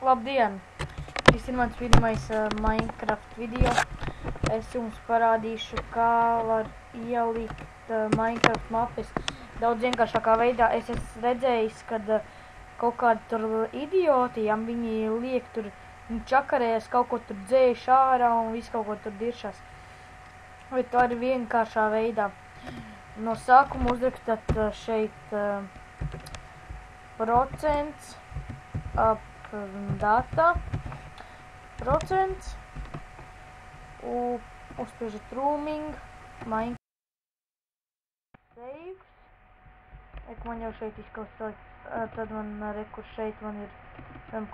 Labdien! Šis ir mans pirmais Minecraft video. Es jums parādīšu, kā var ielikt Minecraft mapes daudz vienkāršākā veidā. Es esmu redzējis, kad kaut kādi tur idioti, ja viņi liek tur, viņi čakarēs, kaut ko tur dzēš ārā un visu kaut ko tur diršas. Bet to arī vienkāršā veidā. No sākuma uzrakstat šeit procents ap data, procents, uzspiežat roaming, Minecraft saves, man jau šeit izklausās, tad man rekur šeit man ir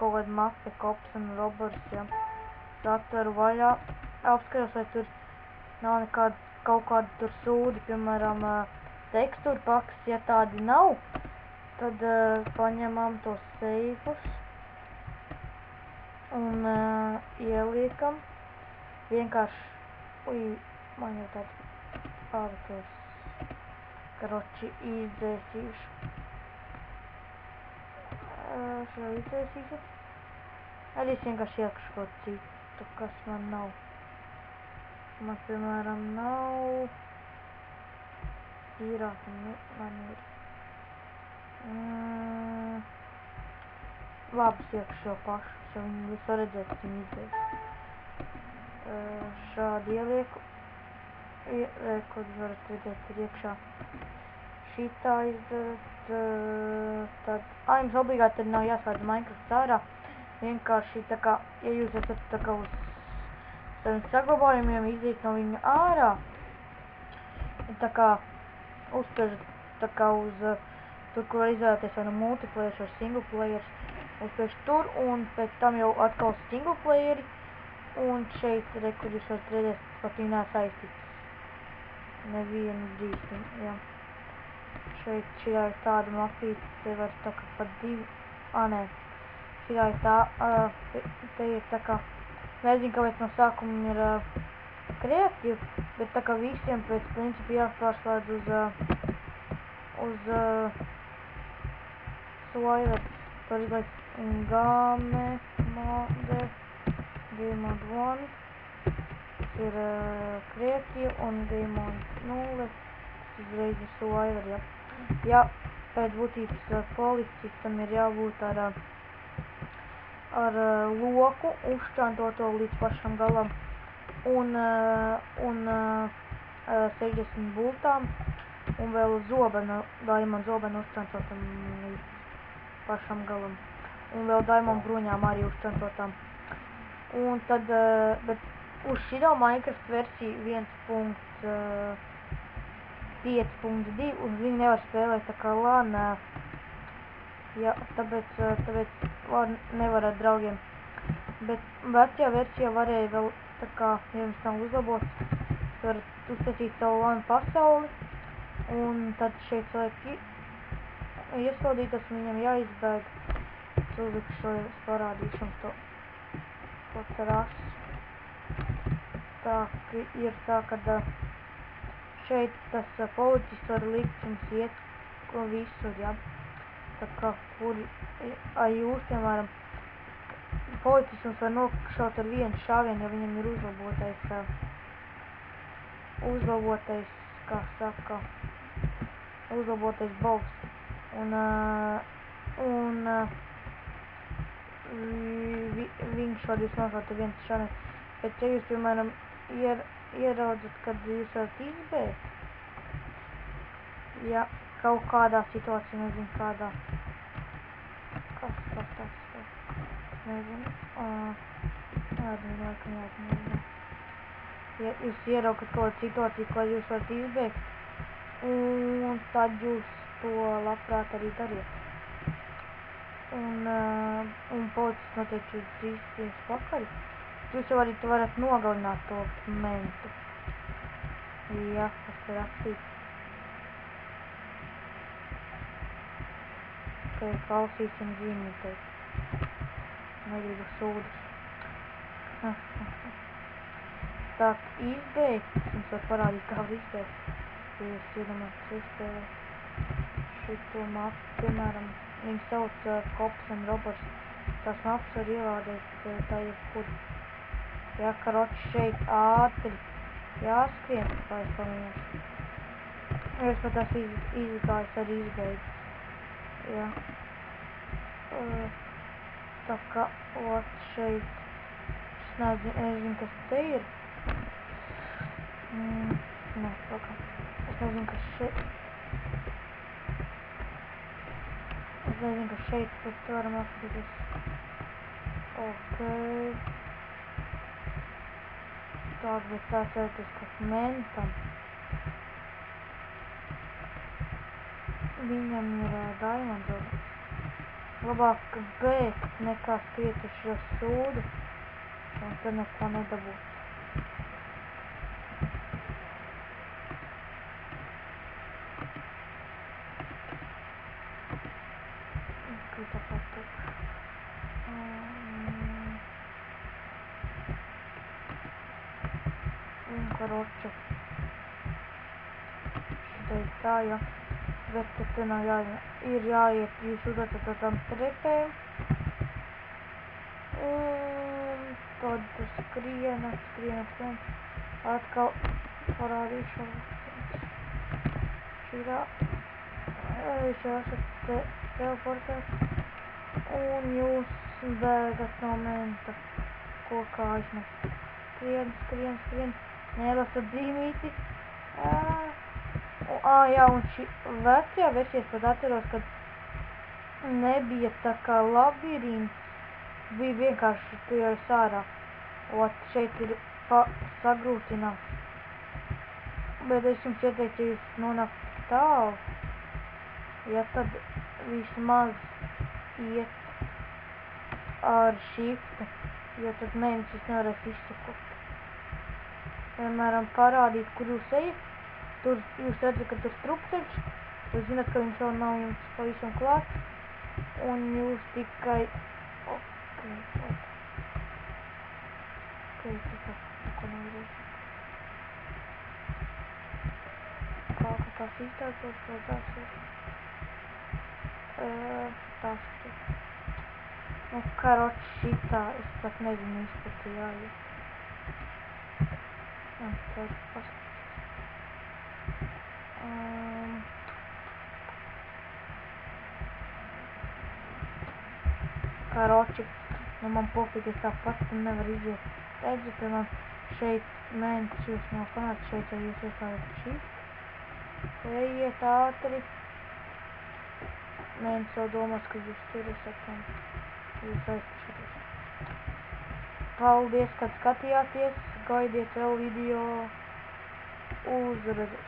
kaut kāda mape, kops un robots, ja. Atveru vaļā, apskatos, vai tur nav nekāda kaut kāda tur sūdi, piemēram, tekstūra paks, ja tādi nav, tad paņemam tos seifus un ieliekam vienkārši, man jau tāds pārvitos, karoči izdzēsīšu. Šo izdzēsīšu. Arī es vienkārši iekšu kaut citu, kas man nav. Man, piemēram, nav īrāk, man ir labs iekšu šo pašu, jo viņi jūs var redzēt, ka viņi izdzēs. Šādi ielieku, ko jūs varat redzēt, ir iekšā šitā izdarat, tad, jums obligāti arī nav jāslēdz Minecraft ārā, vienkārši tā kā, ja jūs esat tā kā uz saviem saglabājumiem, iziet no viņa ārā, tā kā uzspiežat tā kā uz tur, kur var izvēlēties vai no multiplayer vai single players, uzspiežat tur un pēc tam jau atkal single playeri un šeit, kur jūs varat redzēt, pat viņi nav saistīts. Nevienu brīsni, jā. Šeit šajā ir tāda mapīte, te var tā kā pat divi, nē, šajā ir tā, te ir tā kā, nezinu, kāpēc no sākuma ir kreatīvi, bet tā kā visiem pēc principu jāpārslēdz uz Survivor. Tur ir game mode, game mode 1, tas ir kreatīvi un game mode 0, tas uzreiz ir Survivor, ja. Ja pēc būtības policistam ir jābūt ar loku uzšķantoto līdz pašam galam un 60 bultām un vēl diamond zobenu uzšķantotam līdz pašam galam un vēl diamond bruņām arī uzšķantotām. Un tad, bet uz šito Minecraft versiju 1.5.2 uz viņu nevar spēlēt tā kā LAN, ja, tāpēc LAN nevar ar draugiem. Bet vecajā versijā varēja vēl tā kā, ja jums nav uzlabots, jūs varat uztaisīt savu LAN pasauli un tad šeit vajag iesodītas, viņam jāizbēg. Es uzlikšu, es parādīšu jums to terasu. Tā ir tā, kad šeit tas policists var likt jums iet visur, ja. Tā kā, kur jūs, piemēram, policists jums var nokšaut ar vienu šāvienu, ja viņam ir uzlabotais, kā saka, uzlabotais boks. Un viņš var jūs nošaut ar vienu šāvienu. Bet, ja jūs, piemēram, ieraudzat, kad jūs varat izbēgt, ja kaut kādā situācijā, nezinu kādā, kas tas, nezinu, jāatmīnāt. Ja jūs ieraugat kaut kādu situāciju, ko jūs varat izbēgt, un tad jūs to labprāt arī dariet. Un policists noteikti jūs drīz pakaļ. Jūs jau arī varat nogalināt to mentu. Jā, tas ir rakstīts. Ok, klausīsim ziņu teikt. Negribu sūdus. Tā, izbeigt. Jums var parādīt, kā var izbeigt. Ja jūs iedomājat uzspēlēt šito mapu, piemēram, viņi sauc kops un robots. Tas maps var ielādēt tā jebkur. Jā, karoči šeit ātri jāskrien, lai es pamīnu. Es pat tās izgājis arī izbeidzu. Jā. Tā kā, ot, šeit, es nezinu, kas te ir. Nē, paka. Es nezinu, kas šeit. Es nezinu, kas šeit, bet tu varam apskatīties. Ok. Tā, bet tā cerēties, kas mentam. Viņam ir diamond roba. Labāk bēgt nekā skriet uz šo sūdu. Un tad neko nedabūt. Krita patuk. Un karoči. Šeit tā, ja. Bet tas te nav jāiet. Ir jāiet, jūs uzdat tādām trepēm. Un tad tu skrien. Atkal parādīšu. Šitā. Jūs jau esat teleportēt. Un jūs bēgat no menta. Kokā aiznes. Skrien. Nelasat zīmīti. Jā, un šī vecajā versijas pat atceros, kad nebija tā kā labirints, bija vienkārši tu jau esi ārā. Ot, šeit ir sagrūtināts. Bet es jums ieteiktu, ja jūs nonākt tālu, ja tad vismaz iet ar šiftu, jo tad mēnesis nevarēs izsakot. Piemēram, parādīt, kur jūs ejat. Tur jūs redzat, ka tur strupceļš, jūs zināt, ka viņš vēl nav jums pavisam klāts, un jūs tikai... Ok, tas neko nevarēs. Kā tās iztācās, vai tās ir? Tas ir. Nu, karoči šitā, es pat nezinu īsti, jāiet. Un tad paskatīt. Karoči, nu man pofīgi, es tāpat tam nevar iziet. Redzi, piemēram, šeit mēnesis jūs nav panākt, šeit jau jūs iesājat šīs. Ejiet ātri. Mēnesis jau domās, ka jūs tur esat un jūs aizpašaties. Paldies, kad skatījāties. Gaidiet vēl video. Uz redzēšanu.